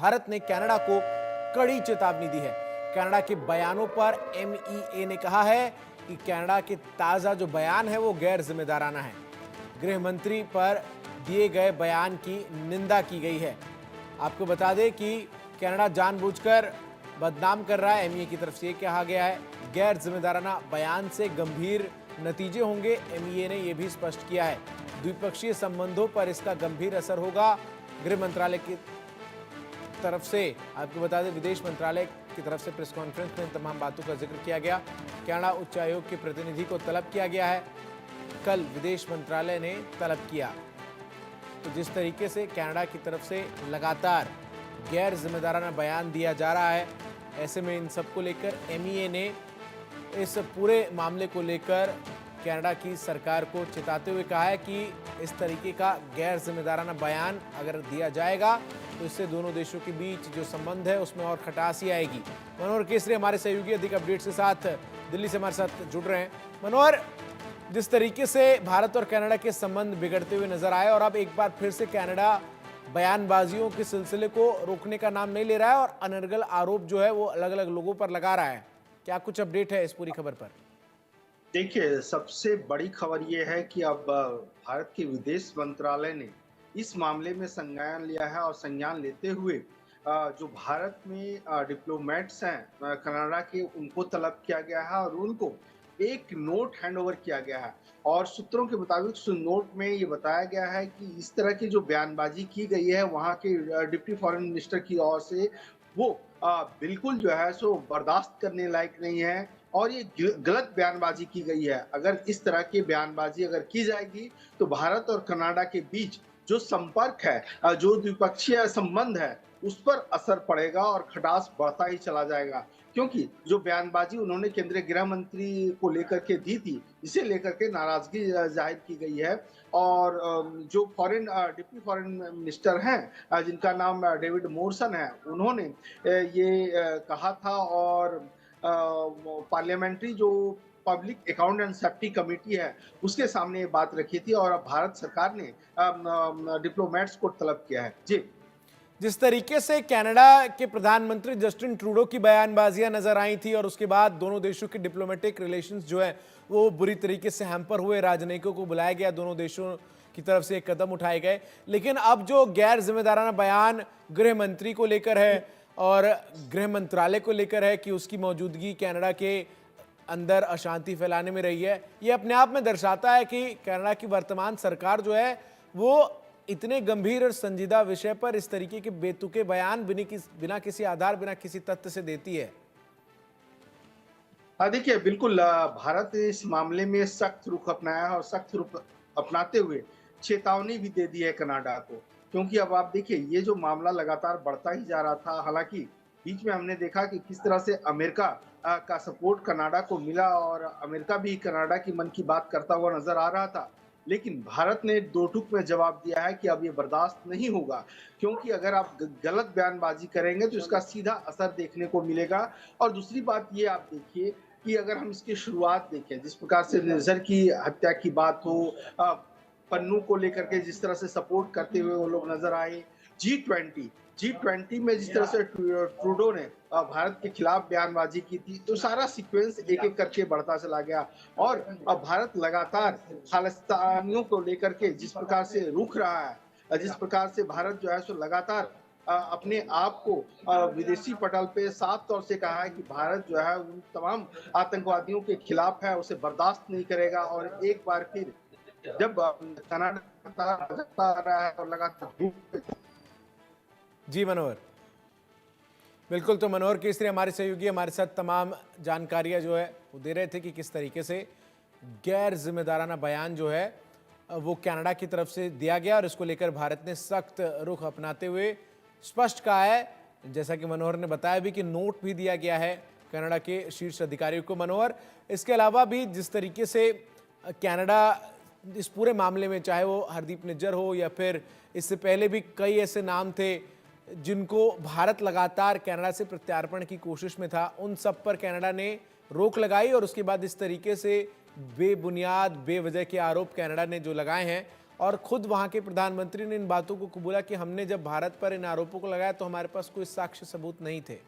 भारत ने कनाडा को कड़ी चेतावनी दी है। कनाडा के बयानों पर एमईए ने कहा है कि कनाडा के ताजा जो बयान है वो गैर जिम्मेदाराना है। गृह मंत्री पर दिए गए बयान की निंदा की गई है। आपको बता दें कि कनाडा जानबूझकर बदनाम कर रहा है। एमईए की तरफ से ये कहा गया है गैर जिम्मेदाराना बयान से गंभीर नतीजे होंगे। एमईए ने यह भी स्पष्ट किया है द्विपक्षीय संबंधों पर इसका गंभीर असर होगा। गृह मंत्रालय की तरफ से आपको बता दें विदेश मंत्रालय की तरफ से प्रेस कॉन्फ्रेंस में इन तमाम बातों का जिक्र किया गया। कनाडा उच्चायोग के प्रतिनिधि को तलब किया गया है। कल विदेश मंत्रालय ने तलब किया। तो जिस तरीके से कनाडा की तरफ से लगातार गैर जिम्मेदाराना बयान दिया जा रहा है, ऐसे में इन सबको लेकर एमईए ने इस पूरे मामले को लेकर कनाडा की सरकार को चिताते हुए कहा है कि इस तरीके का गैर जिम्मेदाराना बयान अगर दिया जाएगा तो इससे दोनों देशों के बीच जो संबंध है उसमें और खटास ही आएगी। मनोहर केसरी हमारे सहयोगी अधिक अपडेट्स के साथ दिल्ली से हमारे साथ जुड़ रहे हैं। मनोहर, जिस तरीके से भारत और कनाडा के संबंध बिगड़ते हुए नजर आए और अब एक बार फिर से कनाडा बयानबाजियों के सिलसिले को रोकने का नाम नहीं ले रहा है और अनर्गल आरोप जो है वो अलग अलग लोगों पर लगा रहा है, क्या कुछ अपडेट है इस पूरी खबर पर? देखिए, सबसे बड़ी खबर ये है कि अब भारत के विदेश मंत्रालय ने इस मामले में संज्ञान लिया है और संज्ञान लेते हुए जो भारत में डिप्लोमेट्स हैं कनाडा के, उनको तलब किया गया है और उनको एक नोट हैंडओवर किया गया है। और सूत्रों के मुताबिक उस नोट में ये बताया गया है कि इस तरह की जो बयानबाजी की गई है वहाँ के डिप्टी फॉरेन मिनिस्टर की ओर से, वो बिल्कुल जो है सो बर्दाश्त करने लायक नहीं है और ये गलत बयानबाजी की गई है। अगर इस तरह की बयानबाजी अगर की जाएगी तो भारत और कनाडा के बीच जो संपर्क है, जो द्विपक्षीय संबंध है, उस पर असर पड़ेगा और खटास बढ़ता ही चला जाएगा। क्योंकि जो बयानबाजी उन्होंने केंद्रीय गृह मंत्री को लेकर के दी थी, इसे लेकर के नाराजगी जाहिर की गई है। और जो डिप्टी फॉरेन मिनिस्टर हैं, जिनका नाम डेविड मोरसन है, उन्होंने ये कहा था और पार्लियामेंट्री जो public account and safety committee है, उसके सामने ये बात रखी थी और अब भारत सरकार ने डिप्लोमेट्स को तलब किया है। जी। जिस तरीके से कनाडा के प्रधानमंत्री जस्टिन ट्रूडो की बयानबाजियां नजर आई थी और उसके बाद दोनों देशों के डिप्लोमेटिक रिलेशंस जो है वो बुरी तरीके से हैम्पर हुए, राजनयिकों को बुलाया गया, दोनों देशों की तरफ से एक कदम उठाए गए। लेकिन अब जो गैर जिम्मेदाराना बयान गृह मंत्री को लेकर है और गृह मंत्रालय को लेकर है कि उसकी मौजूदगी कनाडा के अंदर अशांति फैलाने में रही है, ये अपने आप में दर्शाता है कि कनाडा की वर्तमान सरकार जो है वो इतने गंभीर और संजीदा विषय पर इस तरीके के बेतुके बयान बिना किसी आधार, बिना किसी तथ्य से देती है। हाँ, देखिए, बिल्कुल भारत ने इस मामले में सख्त रुख अपनाया है और सख्त रुख अपनाते हुए चेतावनी भी दे दी है कनाडा को। क्योंकि अब आप देखिए, ये जो मामला लगातार बढ़ता ही जा रहा था। हालांकि बीच में हमने देखा कि किस तरह से अमेरिका का सपोर्ट कनाडा को मिला और अमेरिका भी कनाडा की मन की बात करता हुआ नजर आ रहा था। लेकिन भारत ने दो टूक में जवाब दिया है कि अब ये बर्दाश्त नहीं होगा, क्योंकि अगर आप गलत बयानबाजी करेंगे तो इसका सीधा असर देखने को मिलेगा। और दूसरी बात ये आप देखिए कि अगर हम इसकी शुरुआत देखें, जिस प्रकार से निर्झर की हत्या की बात हो, अ, पन्नू को लेकर के जिस तरह से सपोर्ट करते हुए वो लोग नजर आए, जी जी 20 में जिस तरह से ट्रूडो ने भारत के खिलाफ बयानबाजी की थी, तो सारा सीक्वेंस एक एक करके बढ़ता चला गया। और अब भारत लगातार खालिस्तानियों को लेकर के जिस प्रकार से रुख रहा है, जिस प्रकार से भारत जो है सो लगातार अपने आप को विदेशी पटल पे साफ तौर से कहा है कि भारत जो है उन तमाम आतंकवादियों के खिलाफ है, उसे बर्दाश्त नहीं करेगा। और एक बार फिर जब कनाडा आ रहा है और लगातार जी मनोहर, बिल्कुल। तो मनोहर केसरी हमारे सहयोगी हमारे साथ तमाम जानकारियां जो है वो दे रहे थे कि किस तरीके से गैर जिम्मेदाराना बयान जो है वो कनाडा की तरफ से दिया गया और इसको लेकर भारत ने सख्त रुख अपनाते हुए स्पष्ट कहा है, जैसा कि मनोहर ने बताया भी कि नोट भी दिया गया है कनाडा के शीर्ष अधिकारियों को। मनोहर, इसके अलावा भी जिस तरीके से कनाडा इस पूरे मामले में, चाहे वो हरदीप निज्जर हो या फिर इससे पहले भी कई ऐसे नाम थे जिनको भारत लगातार कनाडा से प्रत्यार्पण की कोशिश में था, उन सब पर कनाडा ने रोक लगाई और उसके बाद इस तरीके से बेबुनियाद बेवजह के आरोप कनाडा ने जो लगाए हैं और खुद वहां के प्रधानमंत्री ने इन बातों को कबूला कि हमने जब भारत पर इन आरोपों को लगाया तो हमारे पास कोई साक्ष्य सबूत नहीं थे।